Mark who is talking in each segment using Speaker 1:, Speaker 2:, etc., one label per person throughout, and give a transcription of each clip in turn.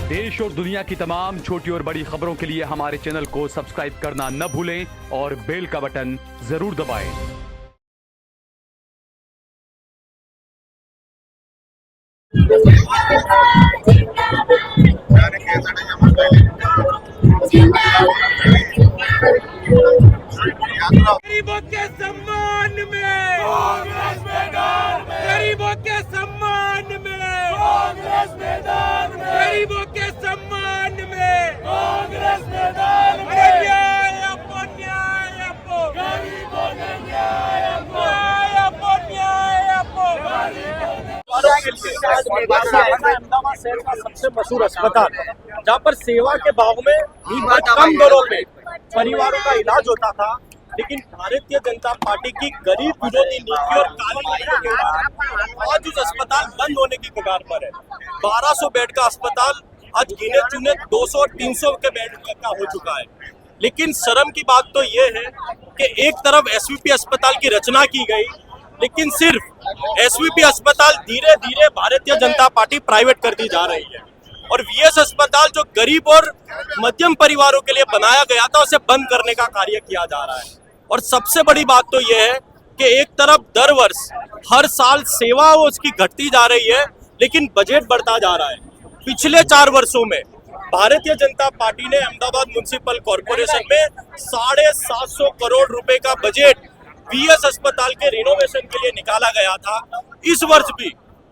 Speaker 1: देश और दुनिया की तमाम छोटी और बड़ी खबरों के लिए हमारे चैनल को सब्सक्राइब करना न भूलें और बेल का बटन जरूर दबाएं।
Speaker 2: गरीबों के सम्मान में कांग्रेस मैदान में, गरीबों के सम्मान में कांग्रेस मैदान में, गरीबों के सम्मान में कांग्रेस मैदान में। न्याय अपो, न्याय अपो, गरीबों ने न्याय अपो, न्याय अपो, न्याय अपो, गरीबों ने।
Speaker 3: अहमदाबाद शहर का सबसे मशहूर अस्पताल जहाँ पर सेवा के भाव में कम दरों में परिवारों का इलाज होता था, लेकिन भारतीय जनता पार्टी की गरीब विरोधी नीति और काली नीति के बाद आज उस अस्पताल बंद होने की कगार पर है। 1200 बेड का अस्पताल आज गिने चुने 200 और 300 के बेड का हो चुका है। लेकिन शर्म की बात तो ये है कि एक तरफ एसवीपी अस्पताल की रचना की गई, लेकिन सिर्फ एसवीपी अस्पताल धीरे धीरे भारतीय जनता पार्टी प्राइवेट कर दी जा रही है और वीएस अस्पताल जो गरीब और मध्यम परिवारों के लिए बनाया गया था उसे बंद करने का कार्य किया जा रहा है। और सबसे बड़ी बात तो यह है कि एक तरफ दर वर्ष हर साल सेवा उसकी घटती जा रही है, लेकिन बजट बढ़ता जा रहा है। पिछले 4 वर्षों में भारतीय जनता पार्टी ने अहमदाबाद म्युनिसिपल कॉर्पोरेशन में 750 करोड़ रुपए का बजट वीएस अस्पताल के रिनोवेशन के लिए निकाला गया था। इस वर्ष भी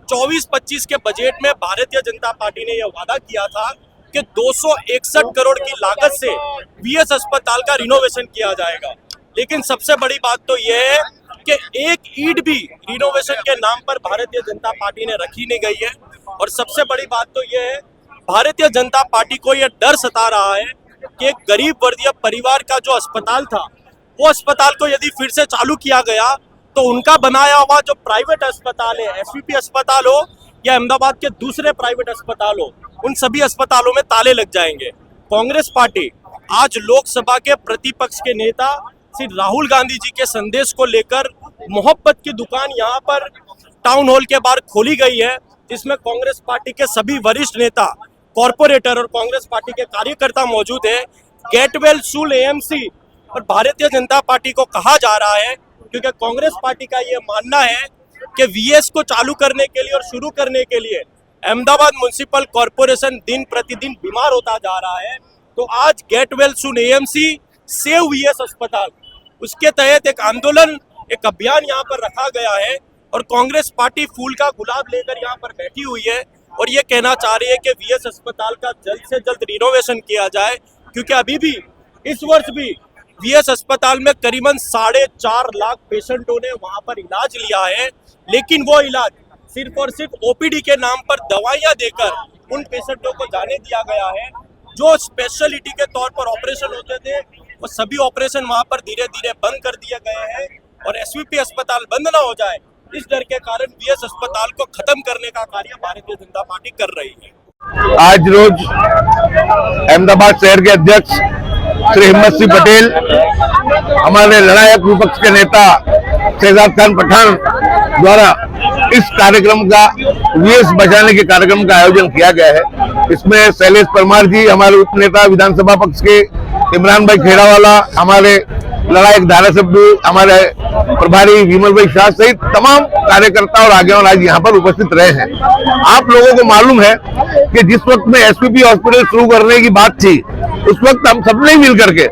Speaker 3: 24-25 के बजट में भारतीय जनता पार्टी ने यह वादा किया था कि 261 करोड़ की लागत से वीएस अस्पताल का रिनोवेशन किया जाएगा। लेकिन सबसे बड़ी बात तो यह है कि एक ईंट भी रिनोवेशन के नाम पर भारतीय जनता पार्टी ने रखी नहीं गई है। और सबसे बड़ी बात तो यह है, भारतीय जनता पार्टी को यह डर सता रहा है कि एक गरीब वर्गीय परिवार का जो अस्पताल था, वो अस्पताल को यदि फिर से चालू किया गया तो उनका बनाया हुआ जो प्राइवेट अस्पताल है, एसवीपी अस्पताल हो या अहमदाबाद के दूसरे प्राइवेट अस्पताल हो, उन सभी अस्पतालों में ताले लग जाएंगे। कांग्रेस पार्टी आज लोकसभा के प्रतिपक्ष के नेता श्री राहुल गांधी जी के संदेश को लेकर मोहब्बत की दुकान यहाँ पर टाउन हॉल के बाहर खोली गई है, जिसमें कांग्रेस पार्टी के सभी वरिष्ठ नेता, कॉर्पोरेटर और कांग्रेस पार्टी के कार्यकर्ता मौजूद है। गेट वेल सूल एएमसी और भारतीय जनता पार्टी को कहा जा रहा है, क्योंकि कांग्रेस पार्टी का ये मानना है कि वीएस को चालू करने के लिए और शुरू करने के लिए अहमदाबाद म्युनिसिपल कॉर्पोरेशन दिन प्रतिदिन बीमार होता जा रहा है। तो आज get well soon AMC save VS अस्पताल, उसके तहत एक आंदोलन, एक अभियान यहाँ पर रखा गया है और कांग्रेस पार्टी फूल का गुलाब लेकर यहाँ पर बैठी हुई है और ये कहना चाह रही है कि वीएस अस्पताल का जल्द से जल्द रिनोवेशन किया जाए, क्योंकि अभी भी इस वर्ष भी वीएस अस्पताल में करीबन 4.5 लाख पेशेंटों ने वहां पर इलाज लिया है, लेकिन वो इलाज सिर्फ और सिर्फ ओपीडी के नाम पर दवाइयां देकर उन पेशेंटों को जाने दिया गया है। जो स्पेशलिटी के तौर पर ऑपरेशन होते थे वो सभी ऑपरेशन वहां पर धीरे धीरे बंद कर दिए गए हैं और एसवीपी अस्पताल बंद ना हो जाए, इस डर के कारण वीएस अस्पताल को खत्म करने का कार्य भारतीय जनता पार्टी कर रही है।
Speaker 4: आज रोज अहमदाबाद शहर के अध्यक्ष श्री हिम्मत सिंह पटेल, हमारे लड़ायक विपक्ष के नेता शहजाद खान पठान द्वारा इस कार्यक्रम का, वीएस बचाने के कार्यक्रम का आयोजन किया गया है। इसमें शैलेश परमार जी, हमारे उप नेता विधानसभा पक्ष के, इमरान भाई खेड़ावाला, हमारे लड़ायक धारासभ्य, हमारे प्रभारी विमल भाई शाह सहित तमाम कार्यकर्ता और आगेवान आज यहाँ पर उपस्थित रहे हैं। आप लोगों को मालूम है कि जिस वक्त में एसवीपी हॉस्पिटल शुरू करने की बात थी, उस वक्त हम सबने मिल करके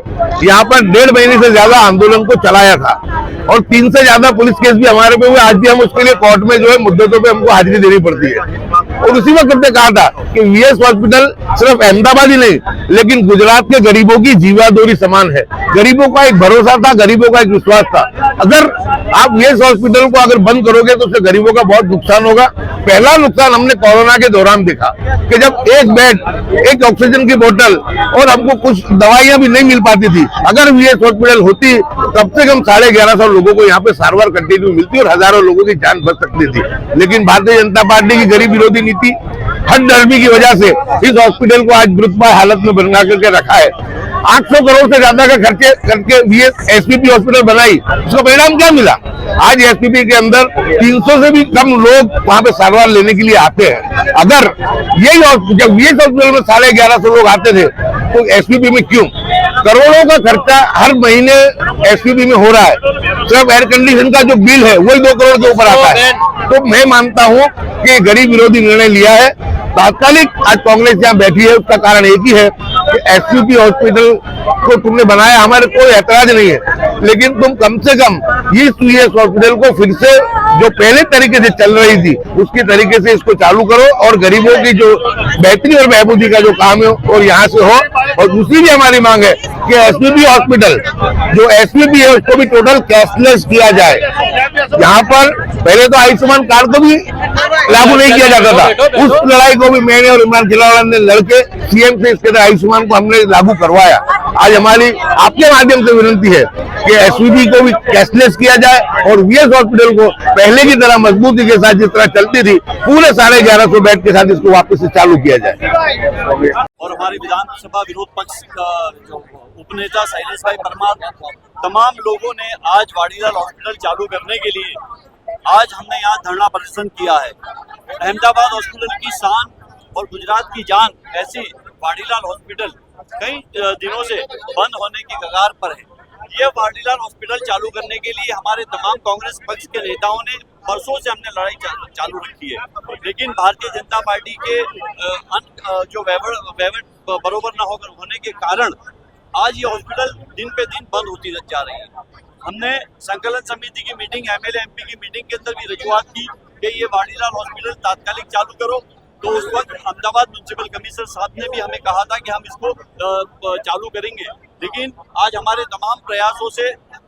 Speaker 4: यहाँ पर 1.5 महीने से ज्यादा आंदोलन को चलाया था और 3 से ज्यादा पुलिस केस भी हमारे पे हुए। आज भी हम उसके लिए कोर्ट में जो है मुद्दतों पे हमको हाजिरी देनी पड़ती है। और उसी वक्त हमने कहा था कि वीएस हॉस्पिटल सिर्फ अहमदाबाद ही नहीं, लेकिन गुजरात के गरीबों की जीवादोरी समान है। गरीबों का एक भरोसा था, गरीबों का एक विश्वास था। अगर आप वीएस हॉस्पिटल को अगर बंद करोगे तो उससे गरीबों का बहुत नुकसान होगा। पहला नुकसान हमने कोरोना के दौरान देखा कि जब एक बेड, एक ऑक्सीजन की बोतल और हमको कुछ दवाइयां भी नहीं मिल पाती थी। अगर वीएस हॉस्पिटल होती, कम से कम 1150 लोगों को यहाँ पे सारवार कंटिन्यू मिलती और हजारों लोगों की जान बच सकती थी। लेकिन भारतीय जनता पार्टी की गरीब विरोधी नीति, हद धर्मी की वजह से इस हॉस्पिटल को आज मृतप्राय हालत में बना करके रखा है। 800 करोड़ से ज्यादा का खर्चे करके एसपीपी हॉस्पिटल बनाई, उसका परिणाम क्या मिला? आज एसपीपी के अंदर 300 से भी कम लोग वहां पे सारवार लेने के लिए आते हैं। अगर यही जब ये हॉस्पिटल में 1150 लोग आते थे तो एसपीपी में क्यों? करोड़ों का खर्चा हर महीने एसपीपी में हो रहा है। सिर्फ एयर कंडीशन का जो बिल है वही 2 करोड़ के ऊपर आता है। तो मैं मानता हूं कि गरीब विरोधी निर्णय लिया है तात्कालिक। आज कांग्रेस यहाँ बैठी है उसका कारण एक ही है कि एसपीपी हॉस्पिटल को तुमने बनाया, हमारे कोई ऐतराज नहीं है, लेकिन तुम कम से कम इस हॉस्पिटल को फिर से जो पहले तरीके से चल रही थी उसकी तरीके से इसको चालू करो और गरीबों की जो बेहतरी और बहबूदी का जो काम है और यहाँ से हो। और दूसरी भी हमारी मांग है कि एसपीपी हॉस्पिटल जो एसपीपी है उसको भी टोटल कैशलेस किया जाए। यहाँ पर पहले तो आयुष्मान कार्ड को भी लागू नहीं किया जाता था, उस लड़ाई को भी मैंने और इमरान खिलावाला ने लड़के सीएम से इसके आयुष्मान को हमने लागू करवाया। आज हमारी आपके माध्यम से विनती है कि एसपीपी को भी कैशलेस किया जाए और वीएस हॉस्पिटल को पहले की तरह मजबूती के साथ जिस तरह चलती थी पूरे 1150 बेड के साथ इसको वापस से चालू किया जाए।
Speaker 5: और हमारे विधानसभा विरोध पक्ष का जो उपनेता शैलेश भाई परमार, तमाम लोगों ने आज वाडीलाल हॉस्पिटल चालू करने के लिए आज हमने यहाँ धरना प्रदर्शन किया है। अहमदाबाद हॉस्पिटल की शान और गुजरात की जान ऐसी वाडीलाल हॉस्पिटल कई दिनों से बंद होने की कगार पर है। ये वाडीलाल हॉस्पिटल चालू करने के लिए हमारे तमाम कांग्रेस पक्ष के नेताओं ने बरसों से हमने लड़ाई चालू रखी है, लेकिन भारतीय जनता पार्टी के जो वैवट बरोबर न होने के कारण आज ये हॉस्पिटल दिन पे दिन बंद होती जा रही है। हमने संकलन समिति की मीटिंग, एमएलए एमपी की मीटिंग के अंदर भी रजूआत की कि ये वाडीलाल हॉस्पिटल तात्कालिक चालू करो। तो उस वक्त अहमदाबाद म्युनिसिपल कमिश्नर साहब ने भी हमें कहा था कि हम इसको चालू करेंगे, लेकिन आज हमारे तमाम प्रयासों से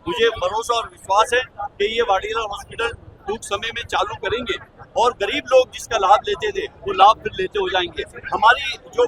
Speaker 5: मुझे भरोसा और विश्वास है कि ये वाडीलाल हॉस्पिटल टूंक समय में चालू करेंगे और गरीब लोग जिसका लाभ लेते थे वो लाभ फिर लेते हो जाएंगे। हमारी जो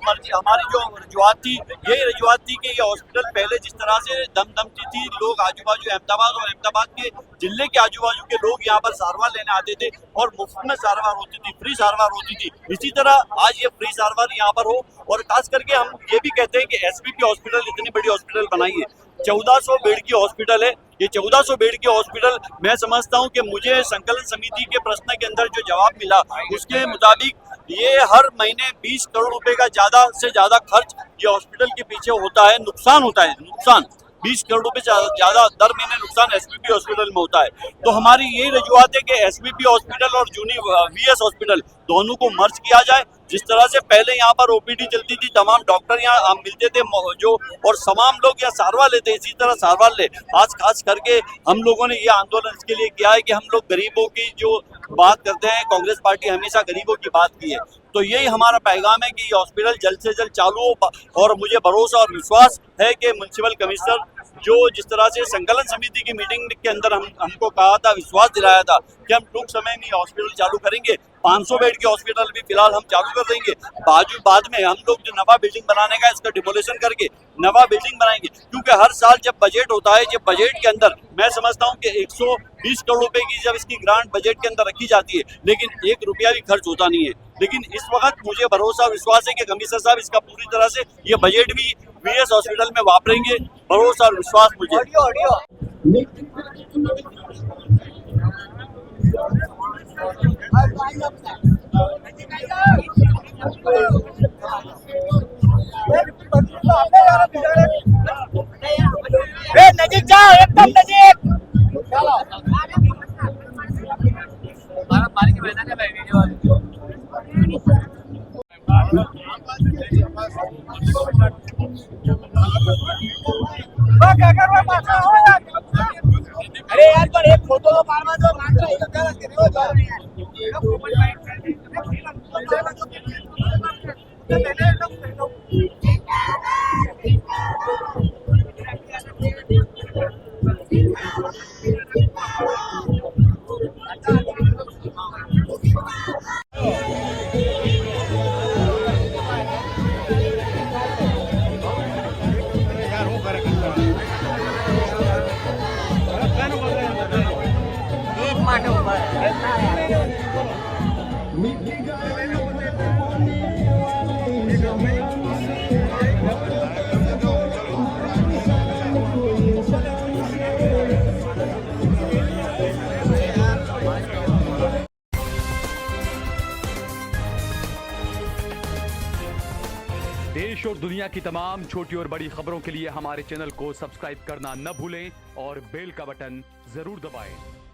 Speaker 5: रजुआत थी, यही रजुआत थी कि ये हॉस्पिटल पहले जिस तरह से दमदमती थी, लोग आजू बाजू अहमदाबाद के जिले के आजू बाजू के लोग यहाँ पर सारवार लेने आते थे और मुफ्त में सारवार होती थी, फ्री सारवार होती थी। इसी तरह आज ये फ्री सारवार यहाँ पर हो। और खास करके हम ये भी कहते हैं कि एसपीपी हॉस्पिटल इतनी बड़ी हॉस्पिटल बनाई है, 1400 बेड की हॉस्पिटल है। ये 1400 बेड की हॉस्पिटल मैं समझता हूं कि मुझे संकलन समिति के प्रश्न के अंदर जो जवाब मिला उसके मुताबिक ये हर महीने 20 करोड़ रुपए का ज्यादा से ज्यादा खर्च ये हॉस्पिटल के पीछे होता है, नुकसान होता है, नुकसान 20 करोड़ रुपए से ज्यादा दर महीने नुकसान एसपीपी हॉस्पिटल में होता है। तो हमारी यही रजुआत है कि एसपीपी हॉस्पिटल और जूनी वीएस हॉस्पिटल दोनों को मर्ज किया जाए। जिस तरह से पहले यहाँ पर ओपीडी चलती थी, तमाम डॉक्टर यहाँ मिलते थे जो और तमाम लोग यहाँ सारवार लेते, इसी तरह सारवार ले। आज खास करके हम लोगों ने ये आंदोलन इसके लिए किया है कि हम लोग गरीबों की जो बात करते हैं, कांग्रेस पार्टी हमेशा गरीबों की बात की है। तो यही हमारा पैगाम है कि ये हॉस्पिटल जल्द से जल्द चालू हो। और मुझे भरोसा और विश्वास है कि म्युनिसिपल कमिश्नर जो जिस तरह से संकलन समिति की मीटिंग के अंदर हमको कहा था, विश्वास दिलाया था कि हम टूंक समय में हॉस्पिटल चालू करेंगे। 500 बेड की हॉस्पिटल भी फिलहाल हम चालू कर देंगे। बाद में हम लोग जो नवा बिल्डिंग बनाने का इसका डिमोलेशन करके नवा बिल्डिंग बनाएंगे, क्योंकि हर साल जब बजट होता है, जब बजट के अंदर मैं समझता हूं कि 120 करोड़ रुपए की जब इसकी ग्रांट बजट के अंदर रखी जाती है, लेकिन 1 रुपया भी खर्च होता नहीं है। लेकिन इस वक्त मुझे भरोसा विश्वास है कि कमिश्नर साहब इसका पूरी तरह से ये बजट भी वीएस हॉस्पिटल में वापरेंगे। भरोसा और विश्वास मुझे।
Speaker 2: नजीक जाओ, एकदम नजीक। पानी के मैदान है वीडियो। अरे यार पर एक फोटो मारवा दो,
Speaker 1: देश और दुनिया की तमाम छोटी और बड़ी खबरों के लिए हमारे चैनल को सब्सक्राइब करना न भूलें और बेल का बटन जरूर दबाएं।